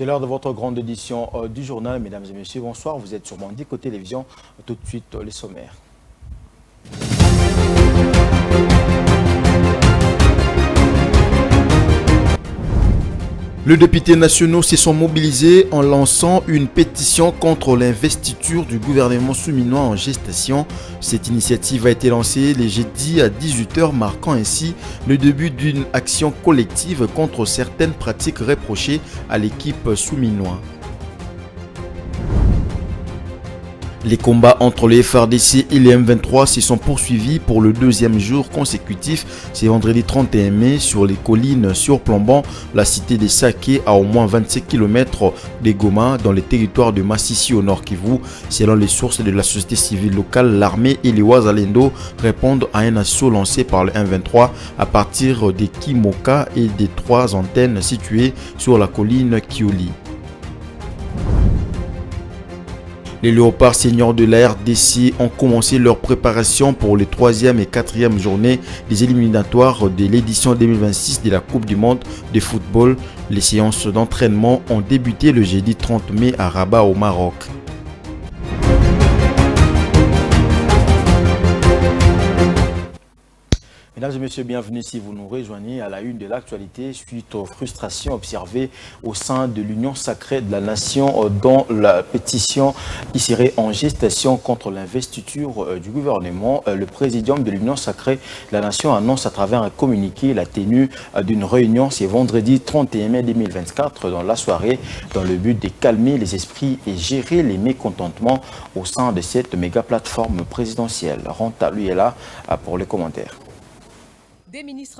C'est l'heure de votre grande édition du journal. Mesdames et messieurs, bonsoir. Vous êtes sur Mandico Télévision. Tout de suite, les sommaires. Les députés nationaux se sont mobilisés en lançant une pétition contre l'investiture du gouvernement souminois en gestation. Cette initiative a été lancée le jeudi à 18 h, marquant ainsi le début d'une action collective contre certaines pratiques reprochées à l'équipe souminoise. Les combats entre les FARDC et les M23 se sont poursuivis pour le deuxième jour consécutif. C'est vendredi 31 mai sur les collines surplombant la cité de Saké à au moins 27 km de Goma dans les territoires de Massissi au nord Kivu. Selon les sources de la société civile locale, l'armée et les Wazalendo répondent à un assaut lancé par le M23 à partir des Kimoka et des 3 antennes situées sur la colline Kioli. Les léopards seniors de la RDC ont commencé leur préparation pour les 3e et 4e journées des éliminatoires de l'édition 2026 de la Coupe du Monde de football. Les séances d'entraînement ont débuté le jeudi 30 mai à Rabat au Maroc. Mesdames et messieurs, bienvenue si vous nous rejoignez à la une de l'actualité suite aux frustrations observées au sein de l'Union sacrée de la Nation dans la pétition qui serait en gestation contre l'investiture du gouvernement. Le présidium de l'Union sacrée de la Nation annonce à travers un communiqué la tenue d'une réunion ce vendredi 31 mai 2024 dans la soirée dans le but de calmer les esprits et gérer les mécontentements au sein de cette méga plateforme présidentielle. Ranta, lui, est là pour les commentaires.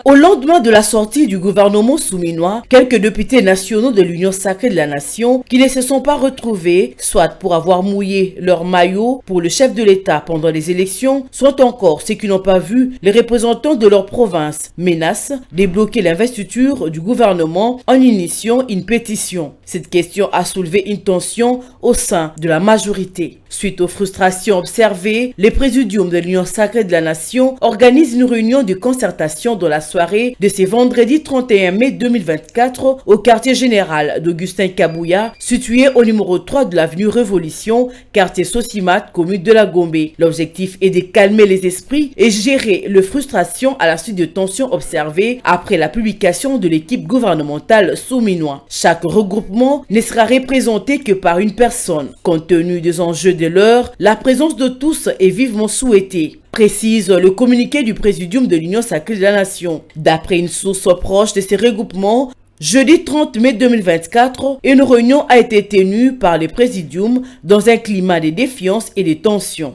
Au lendemain de la sortie du gouvernement souminois, quelques députés nationaux de l'Union sacrée de la Nation qui ne se sont pas retrouvés, soit pour avoir mouillé leur maillot pour le chef de l'État pendant les élections, sont encore ceux qui n'ont pas vu les représentants de leur province menacent de bloquer l'investiture du gouvernement en initiant une pétition. Cette question a soulevé une tension au sein de la majorité. Suite aux frustrations observées, le présidium de l'Union sacrée de la Nation organise une réunion de concertation dans la soirée de ce vendredi 31 mai 2024 au quartier général d'Augustin Kabouya, situé au numéro 3 de l'avenue Révolution, quartier Sosimat, commune de la Gombe. L'objectif est de calmer les esprits et gérer les frustrations à la suite de tensions observées après la publication de l'équipe gouvernementale souminoise. Chaque regroupement ne sera représenté que par une personne. Compte tenu des enjeux de l'heure, la présence de tous est vivement souhaitée, précise le communiqué du présidium de l'Union sacrée de la Nation. D'après une source proche de ces regroupements, jeudi 30 mai 2024, une réunion a été tenue par le présidium dans un climat de défiance et de tension.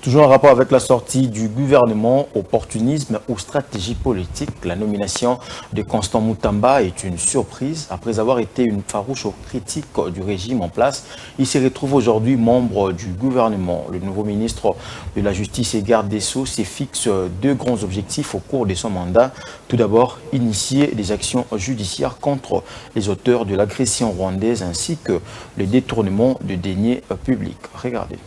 Toujours en rapport avec la sortie du gouvernement, opportunisme ou stratégie politique, la nomination de Constant Moutamba est une surprise. Après avoir été une farouche critique du régime en place, il se retrouve aujourd'hui membre du gouvernement. Le nouveau ministre de la Justice et garde des Sceaux se fixe 2 grands objectifs au cours de son mandat. Tout d'abord, initier des actions judiciaires contre les auteurs de l'agression rwandaise ainsi que le détournement de deniers publics. Regardez.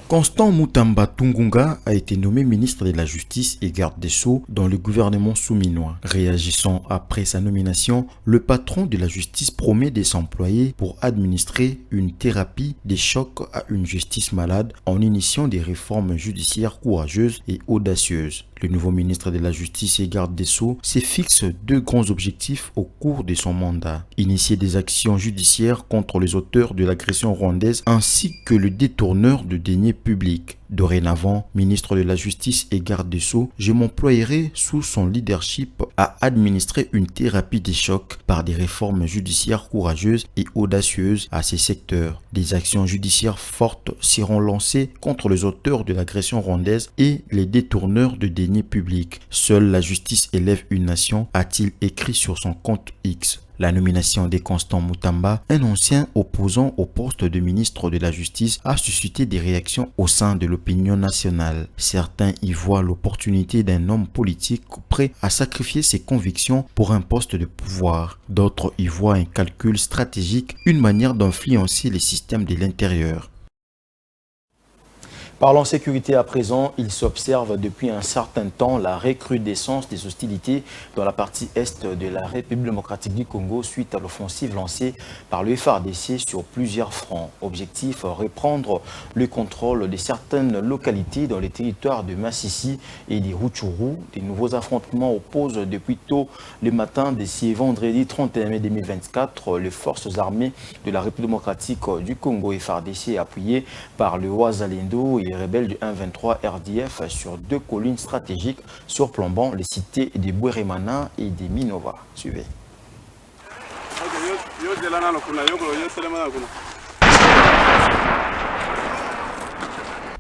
Constant Moutamba Tungunga a été nommé ministre de la Justice et garde des Sceaux dans le gouvernement souminois. Réagissant après sa nomination, le patron de la justice promet de s'employer pour administrer une thérapie des chocs à une justice malade en initiant des réformes judiciaires courageuses et audacieuses. Le nouveau ministre de la Justice et garde des Sceaux se fixe 2 grands objectifs au cours de son mandat. Initier des actions judiciaires contre les auteurs de l'agression rwandaise ainsi que le détourneur de deniers publics. Dorénavant, ministre de la Justice et garde des Sceaux, je m'employerai sous son leadership à administrer une thérapie des chocs par des réformes judiciaires courageuses et audacieuses à ces secteurs. Des actions judiciaires fortes seront lancées contre les auteurs de l'agression rwandaise et les détourneurs de deniers publics. Seule la justice élève une nation, a-t-il écrit sur son compte X. La nomination de Constant Moutamba, un ancien opposant au poste de ministre de la Justice, a suscité des réactions au sein de l'opinion nationale. Certains y voient l'opportunité d'un homme politique prêt à sacrifier ses convictions pour un poste de pouvoir. D'autres y voient un calcul stratégique, une manière d'influencer les systèmes de l'intérieur. Parlons sécurité à présent, il s'observe depuis un certain temps la recrudescence des hostilités dans la partie est de la République démocratique du Congo suite à l'offensive lancée par le FARDC sur plusieurs fronts. Objectif, reprendre le contrôle de certaines localités dans les territoires de Massissi et des Rutshuru. Des nouveaux affrontements opposent depuis tôt le matin de ce vendredi 31 mai 2024 les forces armées de la République démocratique du Congo et FARDC appuyées par le Wazalendo et les rebelles du 1-23 RDF sur deux collines stratégiques surplombant les cités de Bweremana et de Minova. Suivez.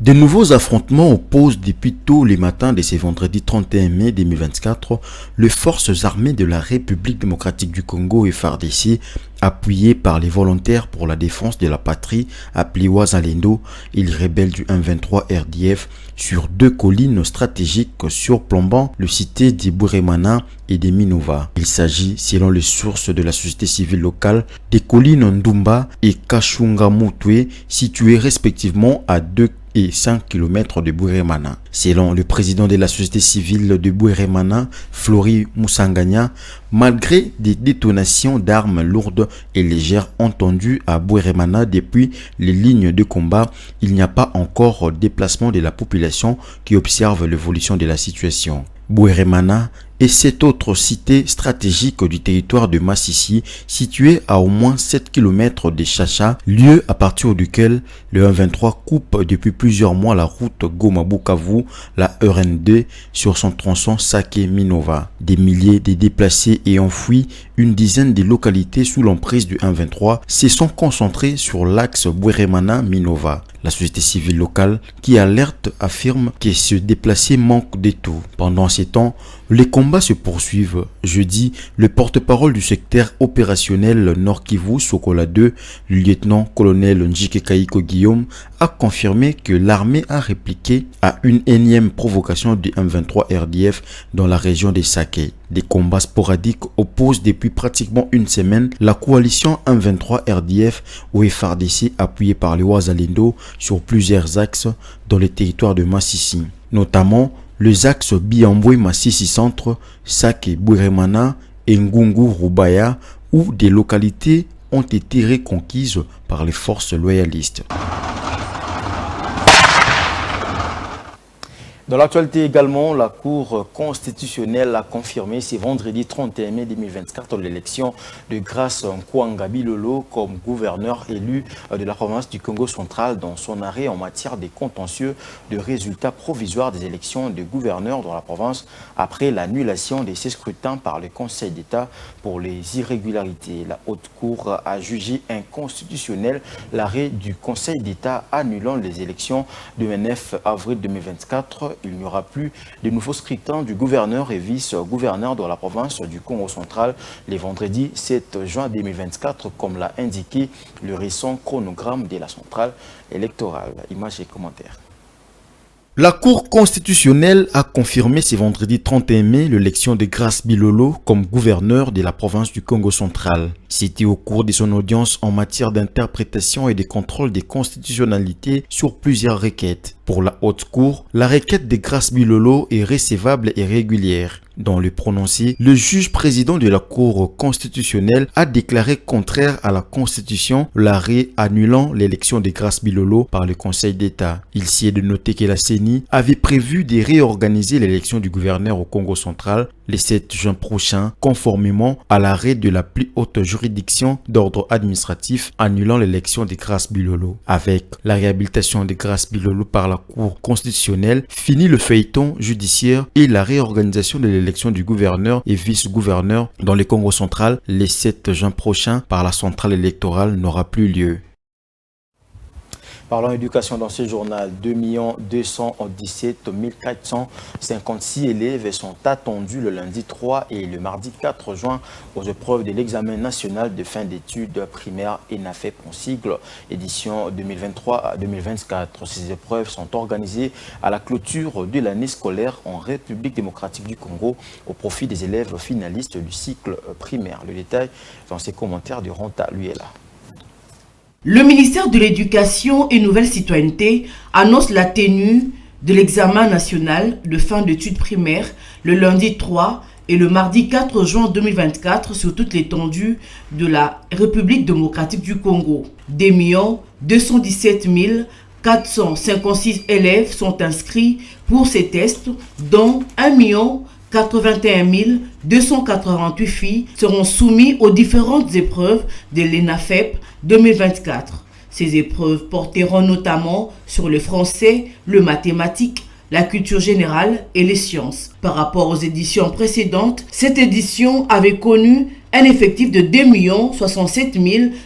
De nouveaux affrontements opposent depuis tôt les matins de ce vendredi 31 mai 2024 les forces armées de la République démocratique du Congo et FARDC appuyées par les volontaires pour la défense de la patrie appelés Wazalendo et les rebelles du 1-23 RDF sur deux collines stratégiques surplombant le cité de Bweremana et de Minova. Il s'agit, selon les sources de la société civile locale, des collines Ndumba et Kachungamutwe situées respectivement à 2 et 5 km de Bweremana. Selon le président de la société civile de Bweremana, Flori Musanganya, malgré des détonations d'armes lourdes et légères entendues à Bweremana depuis les lignes de combat, il n'y a pas encore déplacement de la population qui observe l'évolution de la situation. Bweremana et cette autre cité stratégique du territoire de Massissi, située à au moins 7 km de Chacha, lieu à partir duquel le 1-23 coupe depuis plusieurs mois la route Goma-Bukavu, la RN2, sur son tronçon Sake-Minova. Des milliers de déplacés ayant fui une dizaine de localités sous l'emprise du 1-23 se sont concentrés sur l'axe Bweremana-Minova. La société civile locale qui alerte affirme que ce déplacé manque de tout. Pendant ces temps, les combats se poursuivent. Jeudi, le porte-parole du secteur opérationnel Nord Kivu, Sokola 2, le lieutenant-colonel Njike Kaiko Guillaume, a confirmé que l'armée a répliqué à une énième provocation du 1-23 RDF dans la région de Sake. Des combats sporadiques opposent depuis pratiquement une semaine la coalition 1-23 RDF ou FARDC appuyée par les Wazalendo sur plusieurs axes dans le territoire de Massissi, notamment les axes Biambwe Massissi Centre, Sake Bweremana et Ngungu Rubaya, où des localités ont été reconquises par les forces loyalistes. Dans l'actualité également, la Cour constitutionnelle a confirmé ce vendredi 31 mai 2024 l'élection de Grace Nkwanga Bilolo comme gouverneur élu de la province du Congo central dans son arrêt en matière des contentieux de résultats provisoires des élections de gouverneurs dans la province après l'annulation de ces scrutins par le Conseil d'État pour les irrégularités. La Haute Cour a jugé inconstitutionnel l'arrêt du Conseil d'État annulant les élections du 9 avril 2024. Il n'y aura plus de nouveaux scrutins du gouverneur et vice-gouverneur de la province du Congo central les vendredis 7 juin 2024, comme l'a indiqué le récent chronogramme de la centrale électorale. Images et commentaires. La Cour constitutionnelle a confirmé ce vendredi 31 mai l'élection de Grace Bilolo comme gouverneur de la province du Congo central. C'était au cours de son audience en matière d'interprétation et de contrôle des constitutionnalités sur plusieurs requêtes. Pour la Haute Cour, la requête de Grace Bilolo est recevable et régulière. Dans le prononcé, le juge président de la Cour constitutionnelle a déclaré contraire à la Constitution l'arrêt annulant l'élection de Grace Bilolo par le Conseil d'État. Il s'y est de noter que la CENI avait prévu de réorganiser l'élection du gouverneur au Congo central le 7 juin prochain, conformément à l'arrêt de la plus haute juridiction d'ordre administratif annulant l'élection de Grace Bilolo. Avec la réhabilitation de Grace Bilolo par la Cour constitutionnelle, finit le feuilleton judiciaire et la réorganisation de l'élection du gouverneur et vice-gouverneur dans le Congo central le 7 juin prochain par la centrale électorale n'aura plus lieu. Parlons éducation dans ce journal, 2 217 456 élèves sont attendus le lundi 3 et le mardi 4 juin aux épreuves de l'examen national de fin d'études primaires ENAFEP en sigle, édition 2023-2024. Ces épreuves sont organisées à la clôture de l'année scolaire en République démocratique du Congo au profit des élèves finalistes du cycle primaire. Le détail dans ses commentaires de Ranta Luela. Le ministère de l'Éducation et Nouvelle Citoyenneté annonce la tenue de l'examen national de fin d'études primaires le lundi 3 et le mardi 4 juin 2024 sur toute l'étendue de la République démocratique du Congo. 217 456 élèves sont inscrits pour ces tests, dont 1 81 288 filles seront soumises aux différentes épreuves de l'ENAFEP 2024. Ces épreuves porteront notamment sur le français, le mathématique, la culture générale et les sciences. Par rapport aux éditions précédentes, cette édition avait connu un effectif de 2 067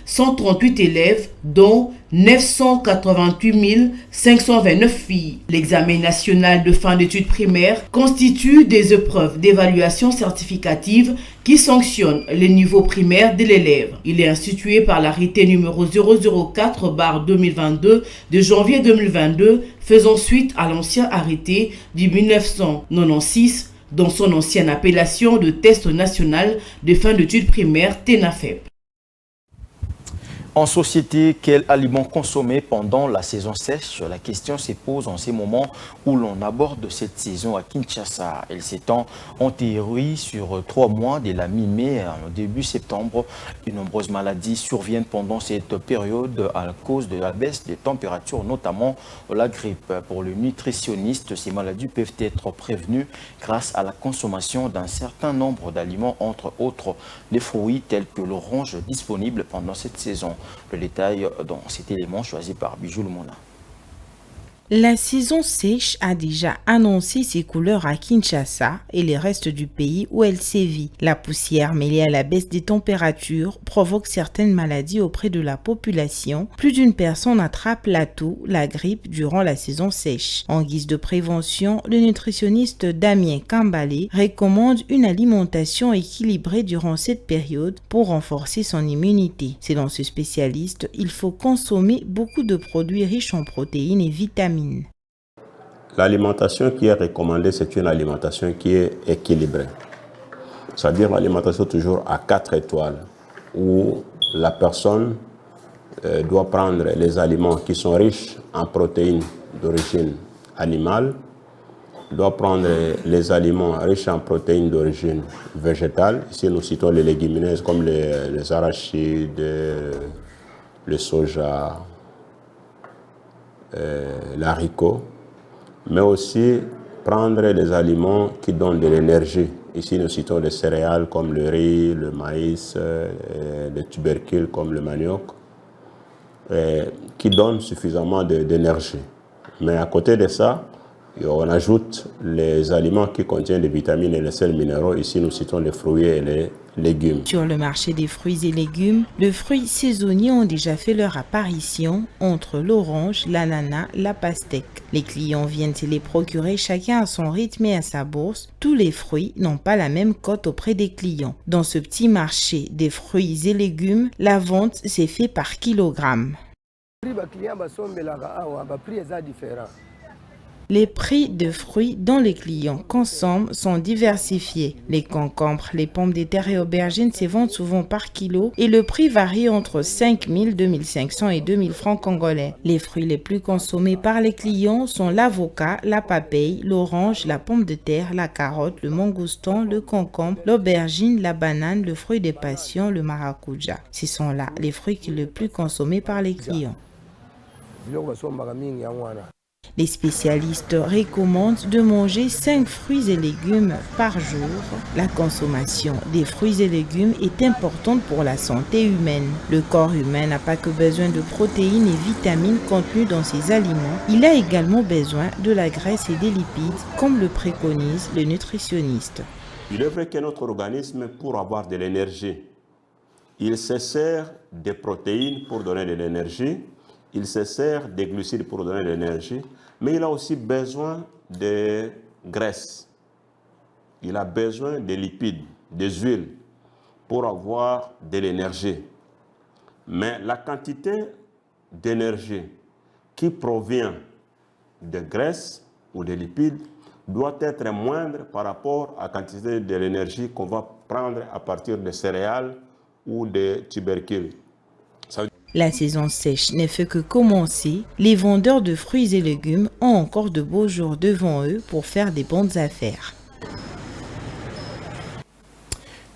138 élèves, dont 988 529 filles. L'examen national de fin d'études primaires constitue des épreuves d'évaluation certificative qui sanctionnent les niveaux primaires de l'élève. Il est institué par l'arrêté numéro 004/2022 de janvier 2022, faisant suite à l'ancien arrêté du 1996 dans son ancienne appellation de test national de fin d'études primaires TENAFEP. En société, quels aliments consommer pendant la saison sèche? La question se pose en ces moments où l'on aborde cette saison à Kinshasa. Elle s'étend en théorie sur 3 mois, dès la mi-mai à début septembre. De nombreuses maladies surviennent pendant cette période à cause de la baisse des températures, notamment la grippe. Pour le nutritionniste, ces maladies peuvent être prévenues grâce à la consommation d'un certain nombre d'aliments, entre autres des fruits tels que l'orange disponible pendant cette saison. Le détail dans cet élément choisi par Bijou Lumona. La saison sèche a déjà annoncé ses couleurs à Kinshasa et les restes du pays où elle sévit. La poussière mêlée à la baisse des températures provoque certaines maladies auprès de la population. Plus d'une personne attrape la toux, la grippe durant la saison sèche. En guise de prévention, le nutritionniste Damien Kambale recommande une alimentation équilibrée durant cette période pour renforcer son immunité. Selon ce spécialiste, il faut consommer beaucoup de produits riches en protéines et vitamines. L'alimentation qui est recommandée, c'est une alimentation qui est équilibrée. C'est-à-dire l'alimentation toujours à 4 étoiles, où la personne doit prendre les aliments qui sont riches en protéines d'origine animale, doit prendre les aliments riches en protéines d'origine végétale. Ici, nous citons les légumineuses comme les arachides, le soja, l'haricot, mais aussi prendre les aliments qui donnent de l'énergie. Ici, nous citons les céréales comme le riz, le maïs, les tubercules comme le manioc, qui donnent suffisamment d'énergie. Mais à côté de ça, on ajoute les aliments qui contiennent des vitamines et les sels minéraux. Ici, nous citons les fruits et les légumes. Sur le marché des fruits et légumes, les fruits saisonniers ont déjà fait leur apparition entre l'orange, l'ananas, la pastèque. Les clients viennent se les procurer chacun à son rythme et à sa bourse. Tous les fruits n'ont pas la même cote auprès des clients. Dans ce petit marché des fruits et légumes, la vente s'est faite par kilogramme. Les prix de fruits dont les clients consomment sont diversifiés. Les concombres, les pommes de terre et aubergines se vendent souvent par kilo et le prix varie entre 5 000, 2 500 et 2 000 francs congolais. Les fruits les plus consommés par les clients sont l'avocat, la papaye, l'orange, la pomme de terre, la carotte, le mangoustan, le concombre, l'aubergine, la banane, le fruit des passions, le maracuja. Ce sont là les fruits les plus consommés par les clients. Les spécialistes recommandent de manger 5 fruits et légumes par jour. La consommation des fruits et légumes est importante pour la santé humaine. Le corps humain n'a pas que besoin de protéines et vitamines contenues dans ces aliments. Il a également besoin de la graisse et des lipides, comme le préconise le nutritionniste. Il est vrai que notre organisme, pour avoir de l'énergie, il se sert des protéines pour donner de l'énergie. Il se sert des glucides pour donner de l'énergie, mais il a aussi besoin de graisse. Il a besoin de lipides, des huiles, pour avoir de l'énergie. Mais la quantité d'énergie qui provient de graisse ou de lipides doit être moindre par rapport à la quantité de l'énergie qu'on va prendre à partir des céréales ou des tubercules. La saison sèche n'est fait que commencer. Les vendeurs de fruits et légumes ont encore de beaux jours devant eux pour faire des bonnes affaires.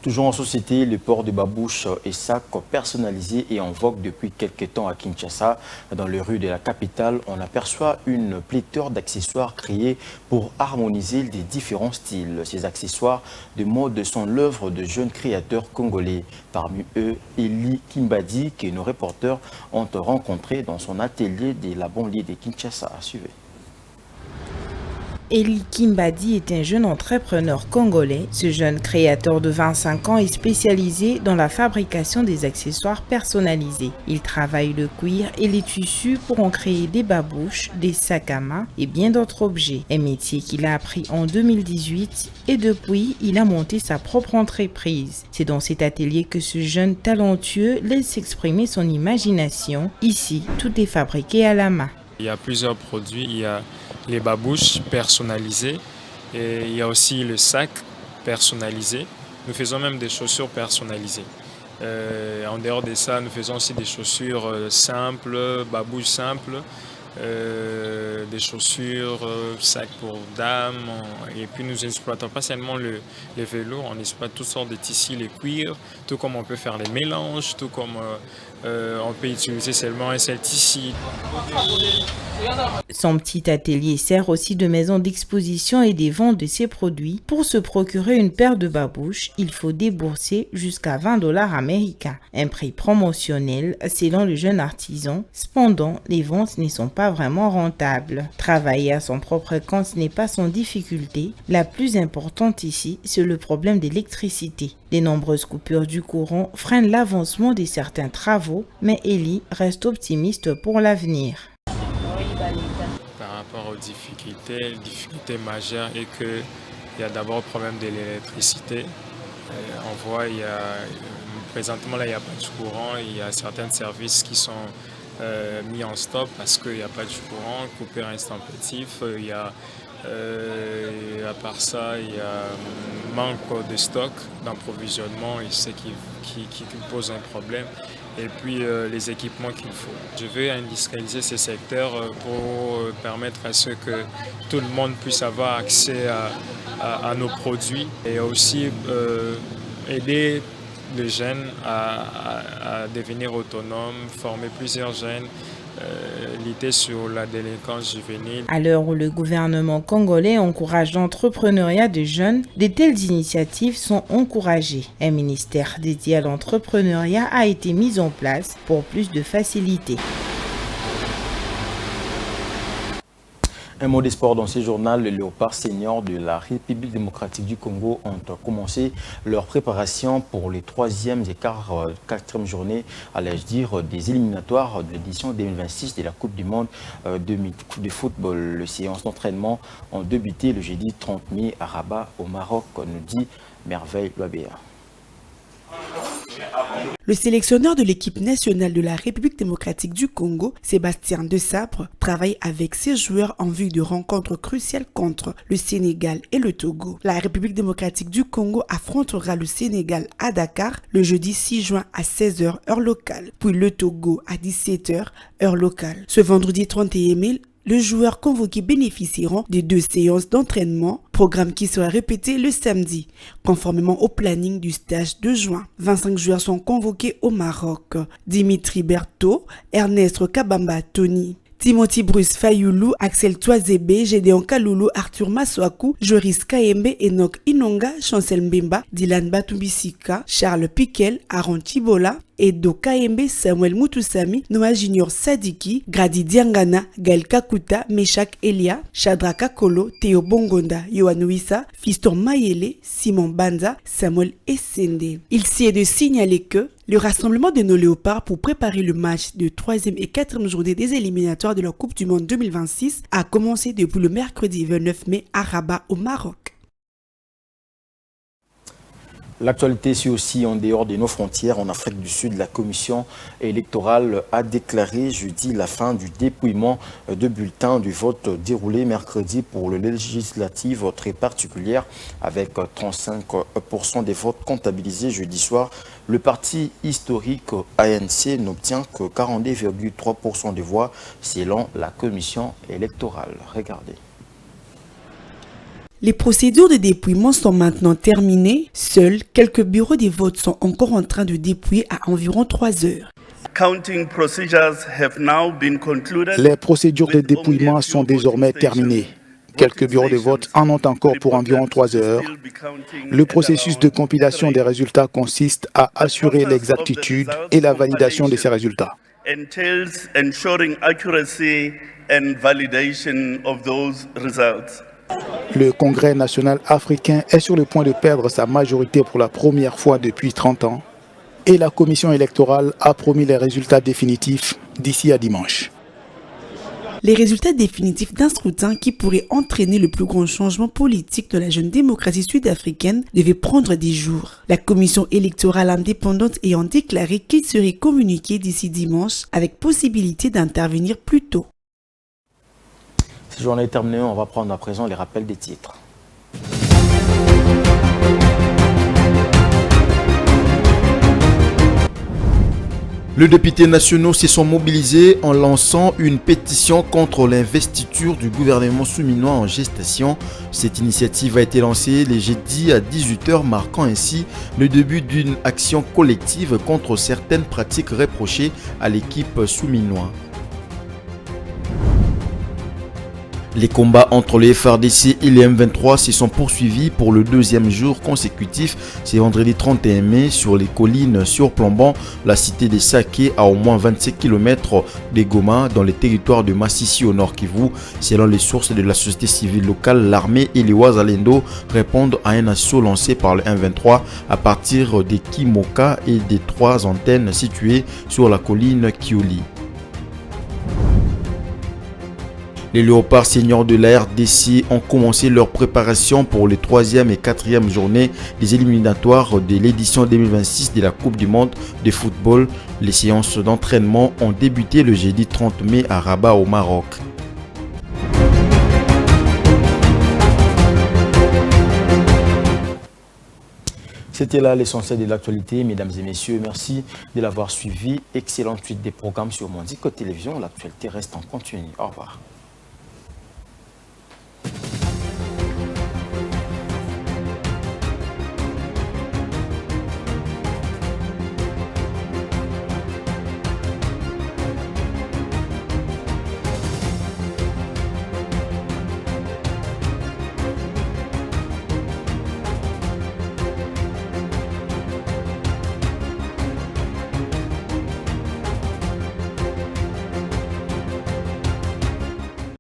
Toujours en société, le port de babouches et sacs personnalisés est en vogue depuis quelques temps à Kinshasa. Dans les rues de la capitale, on aperçoit une pléthore d'accessoires créés pour harmoniser les différents styles. Ces accessoires de mode sont l'œuvre de jeunes créateurs congolais. Parmi eux, Eli Kimbadi, que nos reporters ont rencontré dans son atelier de la banlieue de Kinshasa. Suivez. Eli Kimbadi est un jeune entrepreneur congolais. Ce jeune créateur de 25 ans est spécialisé dans la fabrication des accessoires personnalisés. Il travaille le cuir et les tissus pour en créer des babouches, des sacs à main et bien d'autres objets. Un métier qu'il a appris en 2018 et depuis, il a monté sa propre entreprise. C'est dans cet atelier que ce jeune talentueux laisse exprimer son imagination. Ici, tout est fabriqué à la main. Il y a plusieurs produits, il y a les babouches personnalisées et il y a aussi le sac personnalisé. Nous faisons même des chaussures personnalisées. En dehors de ça, nous faisons aussi des chaussures simples, babouches simples, des chaussures, sacs pour dames. Et puis nous n'exploitons pas seulement les velours, on exploite toutes sortes de tissus, les cuirs, tout comme on peut faire les mélanges, tout comme on peut utiliser seulement un seul tissu. Son petit atelier sert aussi de maison d'exposition et des ventes de ses produits. Pour se procurer une paire de babouches, il faut débourser jusqu'à 20 $ américains. Un prix promotionnel selon le jeune artisan. Cependant, les ventes ne sont pas vraiment rentables. Travailler à son propre compte n'est pas son difficulté. La plus importante ici, c'est le problème d'électricité. Les nombreuses coupures du courant freinent l'avancement de certains travaux, mais Eli reste optimiste pour l'avenir. Par rapport aux difficultés majeures est qu'il y a d'abord le problème de l'électricité. On voit, présentement là, il n'y a pas de courant, il y a certains services qui sont mis en stop parce qu'il n'y a pas de courant, coupure intempestive, il y a à part ça, il y a un manque de stock, d'approvisionnement, et c'est qui pose un problème. Et puis les équipements qu'il faut. Je veux industrialiser ces secteurs pour permettre à ce que tout le monde puisse avoir accès à nos produits et aussi aider les jeunes à devenir autonomes, former plusieurs jeunes. Lutter sur la délinquance juvénile. À l'heure où le gouvernement congolais encourage l'entrepreneuriat des jeunes, de telles initiatives sont encouragées. Un ministère dédié à l'entrepreneuriat a été mis en place pour plus de facilité. Un mot des sports dans ce journal, les Léopards seniors de la République démocratique du Congo ont commencé leur préparation pour les 3e et 4e journées, allais-je dire, des éliminatoires de l'édition 2026 de la Coupe du Monde de football. Les séances d'entraînement ont débuté le jeudi 30 mai à Rabat au Maroc, nous dit Merveille Loabéa. Le sélectionneur de l'équipe nationale de la République démocratique du Congo, Sébastien Desabre, travaille avec ses joueurs en vue de rencontres cruciales contre le Sénégal et le Togo. La République démocratique du Congo affrontera le Sénégal à Dakar le jeudi 6 juin à 16h heure locale, puis le Togo à 17h heure locale. Ce vendredi 31 mai, les joueurs convoqués bénéficieront de 2 séances d'entraînement, programme qui sera répété le samedi, conformément au planning du stage de juin. 25 joueurs sont convoqués au Maroc. Dimitri Berthaud, Ernest Kabamba Tony, Timothy Bruce Fayoulou, Axel Toazebe, Gédéon Kaloulou, Arthur Maswaku, Joris Kaembe, Enoch Inonga, Chancel Mbemba, Dylan Batumbisika, Charles Piquel, Aaron Chibola, Edo Kaembe, Samuel Mutusami, Noah Junior Sadiki, Grady Diangana, Gaël Kakuta, Meshak Elia, Shadraka Kolo, Théo Bongonda, Yohan Wissa, Fiston Mayele, Simon Banza, Samuel Essende. Il s'y est de signaler que le rassemblement de nos léopards pour préparer le match de 3e et 4e journée des éliminatoires de la Coupe du Monde 2026 a commencé depuis le mercredi 29 mai à Rabat au Maroc. L'actualité, c'est aussi en dehors de nos frontières, en Afrique du Sud. La commission électorale a déclaré jeudi la fin du dépouillement de bulletins du vote déroulé mercredi pour le législatif très particulière, avec 35% des votes comptabilisés jeudi soir. Le parti historique ANC n'obtient que 42,3% des voix selon la commission électorale. Regardez. Les procédures de dépouillement sont maintenant terminées. Seuls quelques bureaux de vote sont encore en train de dépouiller à environ 3 heures. Les procédures de dépouillement sont désormais terminées. Quelques bureaux de vote en ont encore pour environ 3 heures. Le processus de compilation des résultats consiste à assurer l'exactitude et la validation de ces résultats. Le Congrès national africain est sur le point de perdre sa majorité pour la première fois depuis 30 ans et la commission électorale a promis les résultats définitifs d'ici à dimanche. Les résultats définitifs d'un scrutin qui pourrait entraîner le plus grand changement politique de la jeune démocratie sud-africaine devaient prendre des jours. La commission électorale indépendante ayant déclaré qu'il serait communiqué d'ici dimanche avec possibilité d'intervenir plus tôt. Cette journée est terminée, on va prendre à présent les rappels des titres. Les députés nationaux se sont mobilisés en lançant une pétition contre l'investiture du gouvernement souminois en gestation. Cette initiative a été lancée le jeudi à 18 h, marquant ainsi le début d'une action collective contre certaines pratiques reprochées à l'équipe souminoise. Les combats entre les FARDC et les M23 se sont poursuivis pour le deuxième jour consécutif. C'est vendredi 31 mai sur les collines surplombant la cité de Saké à au moins 27 km de Goma dans les territoires de Massissi au nord Kivu. Selon les sources de la société civile locale, l'armée et les Wazalendo répondent à un assaut lancé par le M23 à partir des Kimoka et des 3 antennes situées sur la colline Kioli. Les léopards seniors de la RDC ont commencé leur préparation pour les 3e et 4e journées des éliminatoires de l'édition 2026 de la Coupe du Monde de football. Les séances d'entraînement ont débuté le jeudi 30 mai à Rabat au Maroc. C'était là l'essentiel de l'actualité, mesdames et messieurs. Merci de l'avoir suivi. Excellente suite des programmes sur Mondico Télévision. L'actualité reste en continu. Au revoir.